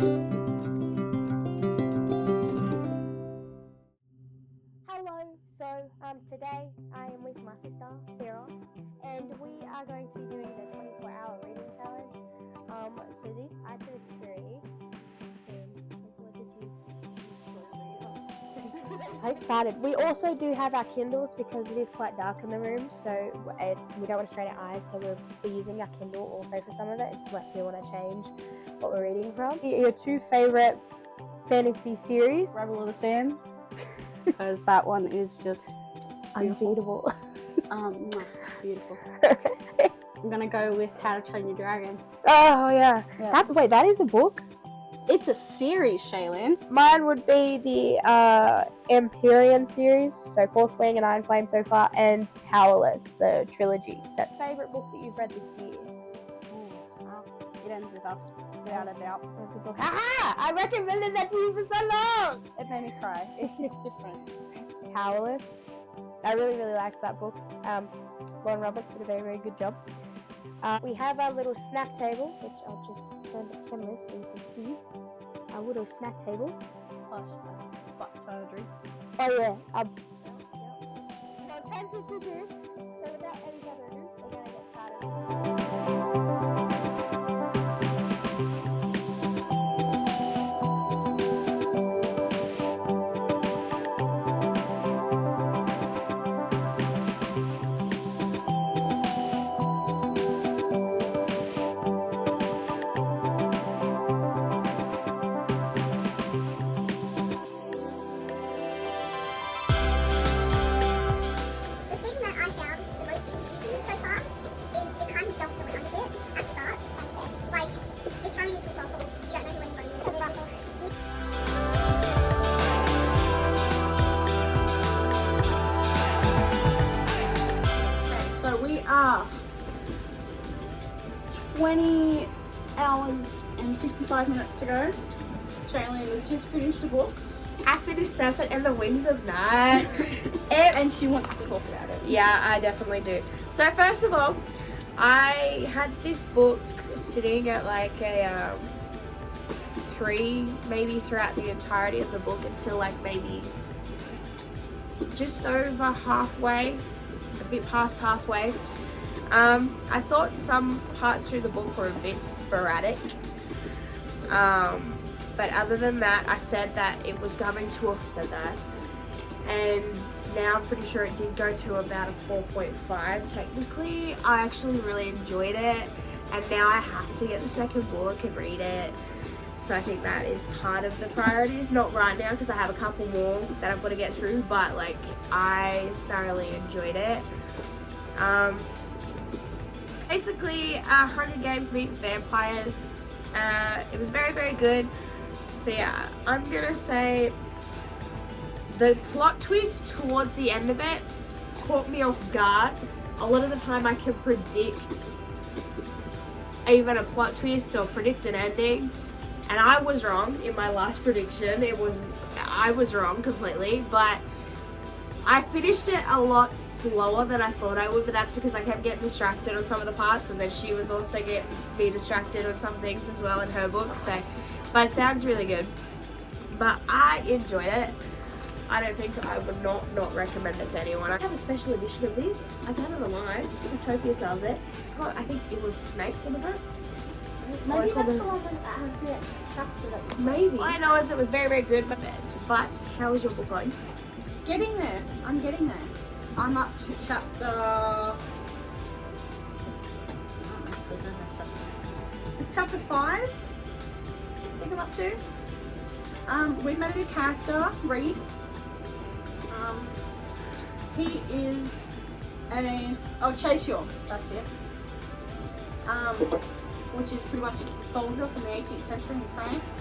Hello, so today I am with my sister Sarah, and we are going to be doing the 24-hour reading challenge. So I chose 3. And what did you? So excited. We also do have our Kindles because it is quite dark in the room, so we don't want to strain our eyes, so we'll be using our Kindle also for some of it, unless we want to change what we're reading from. Your 2 favorite fantasy series? Rebel of the Sands, because that one is just Unbeatable. beautiful. I'm gonna go with How to Train Your Dragon. Oh yeah. That is a book? It's a series, Shaylin. Mine would be the Empyrean series, so Fourth Wing and Iron Flame so far, and Powerless, the trilogy. That favorite book that you've read this year? It Ends With Us, without a doubt. That's a good book. Aha! I recommended that to you for so long! It made me cry. It's different. Powerless. I really, really liked that book. Lauren Roberts did a very, very good job. We have our little snack table, which I'll just turn the camera so you can see. Our little snack table. Plus, butt surgery. Oh yeah. So it's 10:52. So without any further ado, we're gonna get started. So we are 20 hours and 55 minutes to go. Shaylin has just finished a book. I finished Serpent and the Wings of Night. And she wants to talk about it. Yeah, I definitely do. So first of all, I had this book sitting at like a 3 maybe throughout the entirety of the book until like maybe just over halfway, a bit past halfway. I thought some parts through the book were a bit sporadic. But other than that, I said that it was going to after that. And now I'm pretty sure it did go to about a 4.5 technically. I actually really enjoyed it. And now I have to get the second book and read it. So I think that is part of the priorities. Not right now because I have a couple more that I've got to get through. But like, I thoroughly enjoyed it. Basically, Hunger Games meets vampires. It was very, very good. So yeah, I'm gonna say the plot twist towards the end of it caught me off guard. A lot of the time I can predict even a plot twist or predict an ending, and I was wrong in my last prediction. I was wrong completely, but I finished it a lot slower than I thought I would, but that's because I kept getting distracted on some of the parts, and then she was also getting me distracted on some things as well in her book. So, but it sounds really good. But I enjoyed it. I don't think I would not recommend it to anyone. I have a special edition of these. I found it online. Utopia sells it. It's got, I think it was snakes on the front. Maybe that's the one that has the extra chapter that was Maybe. All I know is it was very, very good. But how is your book going? Getting there. I'm getting there. I'm up to chapter 5. I think I'm up to. We've met a new character, Reed. He is Chaseor, that's it. Which is pretty much just a soldier from the 18th century in France.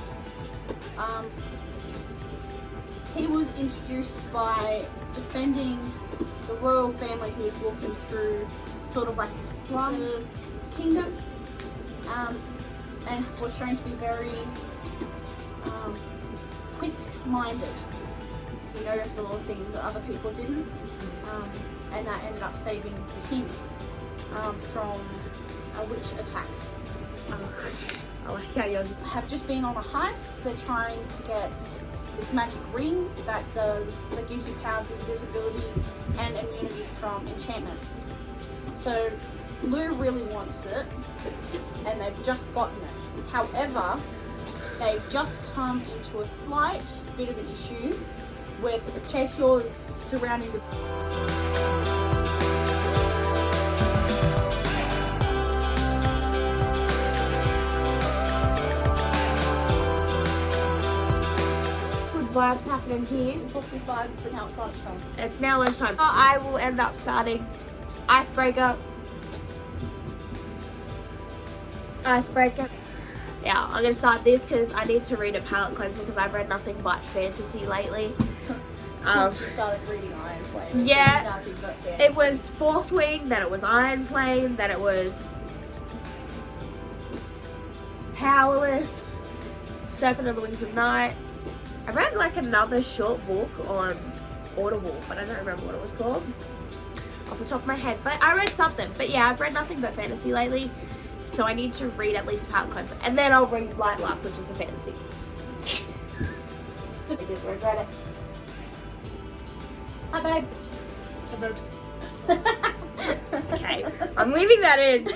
He was introduced by defending the royal family who was walking through sort of like the slum kingdom, and was shown to be very quick-minded. He noticed a lot of things that other people didn't, and that ended up saving the king from a witch attack. I like how yours. have just been on a heist. They're trying to get this magic ring that gives you power of invisibility and immunity from enchantments. So Lou really wants it, and they've just gotten it. However, they've just come into a slight bit of an issue with Chase Yours surrounding the Vibes happening here. book with vibes, but now it's lunchtime. It's now lunchtime. I will end up starting Icebreaker. Yeah, I'm gonna start this because I need to read a palette cleanser because I've read nothing but fantasy lately. Since you started reading Iron Flame. Yeah, Nothing but fantasy. it was Fourth Wing, then it was Iron Flame, then it was Powerless, Serpent on the Wings of Night. I read like another short book on Audible, but I don't remember what it was called off the top of my head. But I read something. But yeah, I've read nothing but fantasy lately, so I need to read at least a palette cleanser, and then I'll read Light Luck, which is a fantasy. I didn't regret it. Hi, babe. Okay, I'm leaving that in.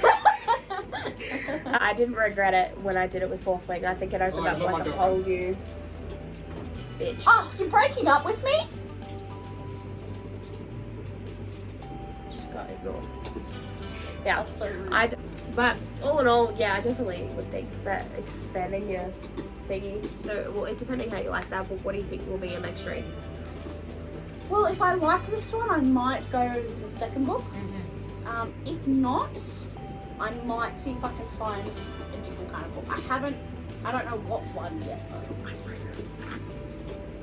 I didn't regret it when I did it with Fourth Wing. I think it opened up like a whole new bitch. Oh, you're breaking up with me? Just got ignored. Yeah, That's so rude. But all in all, yeah, I definitely would think that expanding your thingy. So, well, it depending how you like that book, what do you think will be your next read? Well, if I like this one, I might go to the second book. If not, I might see if I can find a different kind of book. I don't know what one yet though. Icebreaker.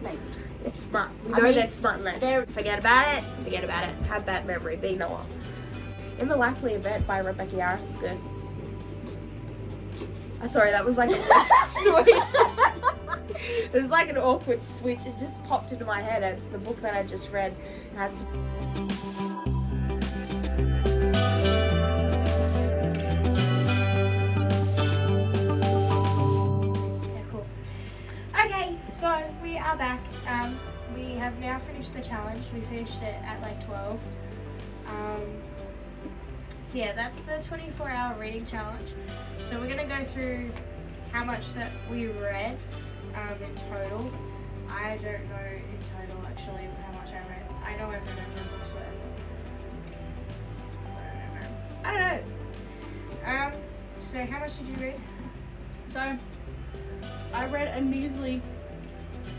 Maybe. It's smart. We I know mean, they're smart in that. Forget about it. Forget about it. Have bad memory. Be Noah. In the Likely Event by Rebecca Yarros is good. Sorry, that was like a switch. It was like an awkward switch. It just popped into my head. It's the book that I just read. It has Yeah, cool. Okay, so we are back. We have now finished the challenge. We finished it at like 12. So yeah, that's the 24-hour reading challenge. So we're gonna go through how much that we read in total. I don't know in total actually how much I read. I know I've read over a book's worth. I don't know. So how much did you read? So, I read a measly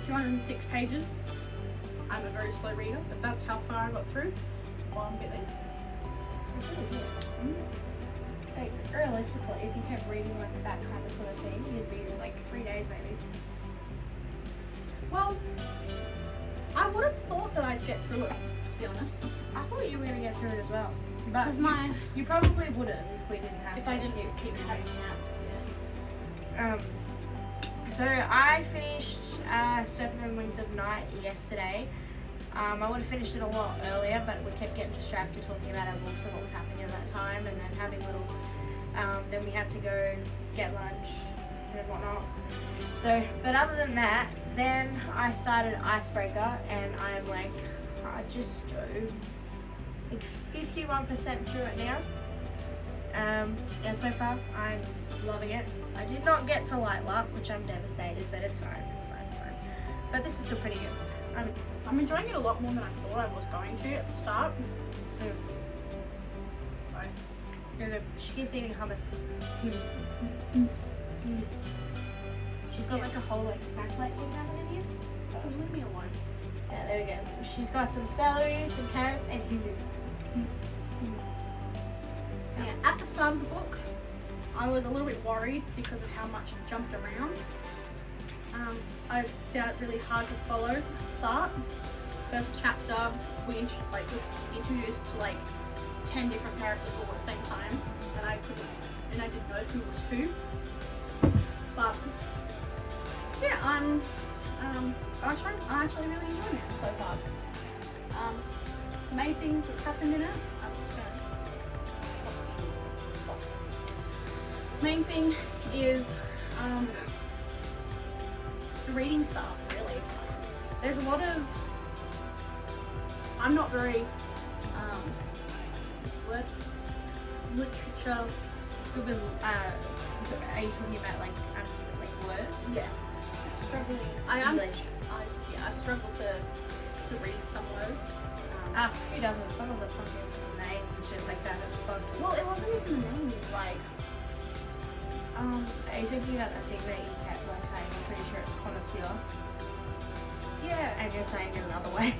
206 pages. I'm a very slow reader, but that's how far I got through. One bit there. That's really good. Like, realistically, if you kept reading like that kind of sort of thing, you'd be like 3 days maybe. Well, I would have thought that I'd get through it, to be honest. I thought you were gonna get through it as well, but Because you probably would have if we didn't have. if to I didn't keep having naps, yeah. So I finished Serpent and Wings of Night yesterday. I would have finished it a lot earlier, but we kept getting distracted talking about our books and what was happening at that time, and then having little. Then we had to go get lunch and whatnot. So, but other than that, then I started Icebreaker, and I'm like, just like 51% through it now. And so far, I'm loving it. I did not get to Light Luck, which I'm devastated, but it's fine. But this is still pretty good. I'm enjoying it a lot more than I thought I was going to at the start. Sorry. She keeps eating hummus. She's got like a whole like snack plate thing happening here. Leave me alone. Yeah, there we go. She's got some celery, some carrots, and hummus. Yeah, at the start of the book, I was a little bit worried because of how much it jumped around. I found it really hard to follow at the start. First chapter, we was introduced to like 10 different characters all at the same time, and I didn't know who was who. But yeah, I'm actually really enjoying it so far. The main things that's happened in it, I'm just gonna stop. Main thing is reading stuff, really. There's a lot of, I'm not very, what's the word? Literature. Good with, are you talking about like words? Yeah. Struggling. I am. English. I struggle to read some words. Who doesn't? Some of the fucking names and shit like that are fucking. Well, it wasn't even the names. Like, Are you thinking about that thing that you kept like saying? I'm pretty sure it's connoisseur. yeah. And you're saying it another way.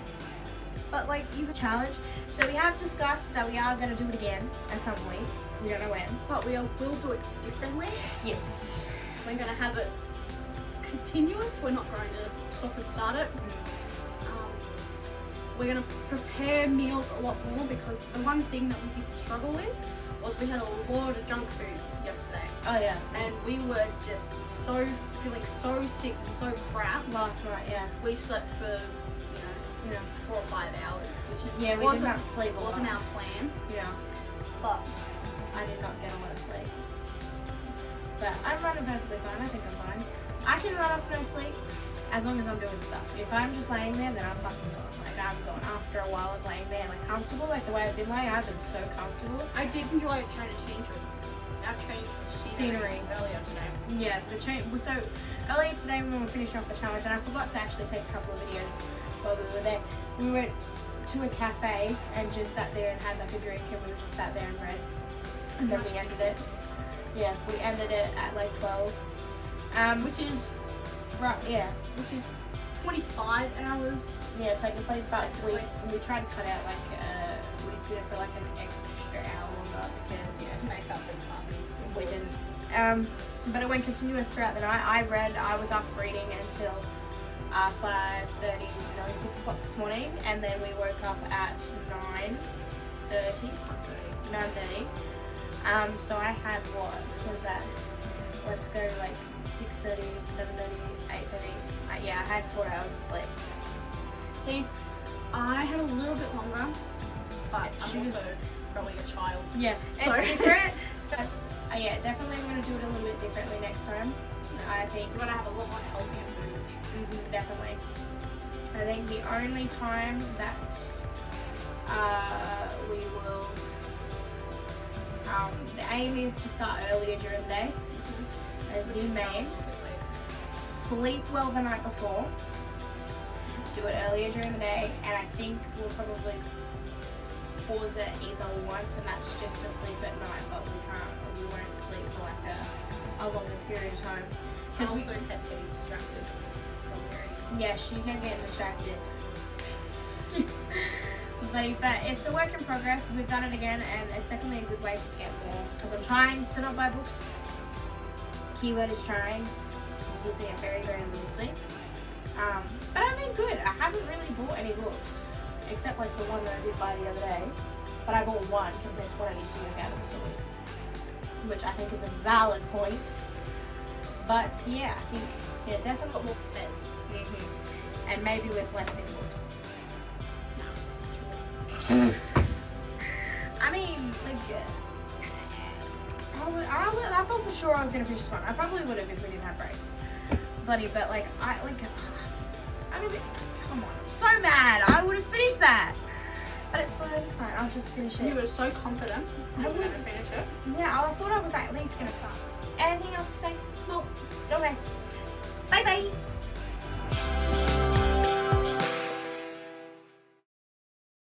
But like you have a challenge. So we have discussed that we are going to do it again at some point. We don't know when. But we'll do it differently. Yes. We're going to have it continuous. We're not going to stop and start it. We're going to prepare meals a lot more, because the one thing that we did struggle with was we had a lot of junk food yesterday. Oh yeah. And we were just feeling so sick and so crap. Last night, yeah. We slept for, 4 or 5 hours, which is Yeah, we did not sleep a lot. wasn't our plan. Yeah. But I did not get a lot of sleep. But I'm running perfectly fine. I think I'm fine. I can run off no sleep as long as I'm doing stuff. If I'm just laying there, then I'm fucking gone. Like, I'm gone after a while of laying there, like, comfortable, like the way I've been laying. I've been so comfortable. I did enjoy our change of scenery earlier today. Yeah, the change. So earlier today when we were finishing off the challenge, and I forgot to actually take a couple of videos while we were there. We went to a cafe and just sat there and had like a drink, and we just sat there and read. And then we ended it. Yeah, we ended it at like 12. Which is Right. Yeah. which is 25 hours. Yeah, technically, but we tried to cut out like we did it for like an extra hour longer because Make up the time. we didn't. But it went continuous throughout the night. I was up reading until 5:30, nearly 6 o'clock this morning, and then we woke up at 9:30. So I had what was that? Let's go like 6:30, 7:30, 8:30. Yeah, I had 4 hours of sleep. See, I had a little bit longer, but She I'm was- also probably a child. Yeah, So- it's different. But yeah, definitely I'm gonna do it a little bit differently next time. I think We're gonna have a lot more healthier food. definitely. I think the only time that we will, the aim is to start earlier during the day, as the main. Sleep well the night before. Do it earlier during the day, and I think we'll probably pause it either once, and that's just to sleep at night, but we won't sleep for like a longer period of time. I also we, kept getting distracted from very. yeah, she can get distracted. But it's a work in progress. We've done it again, and it's definitely a good way to get more, because I'm trying to not buy books. Keyword is trying. I'm using it very, very loosely. But I've been good. I haven't really bought any books, except like the one that I did buy the other day. But I bought one compared to what I used to walk out of the store with, which I think is a valid point. But yeah, I think definitely more fit. And maybe with less thick books. I mean, like, I thought for sure I was gonna finish this one. I probably would have if we didn't have breaks, buddy. But like, I mean, come on, I'm so mad. I would have finished that, but it's fine. It's fine. I'll just finish You it. were so confident. I You were was- gonna finish it. Yeah, I thought I was at least gonna start. Anything else to say? Well, Okay. Bye bye.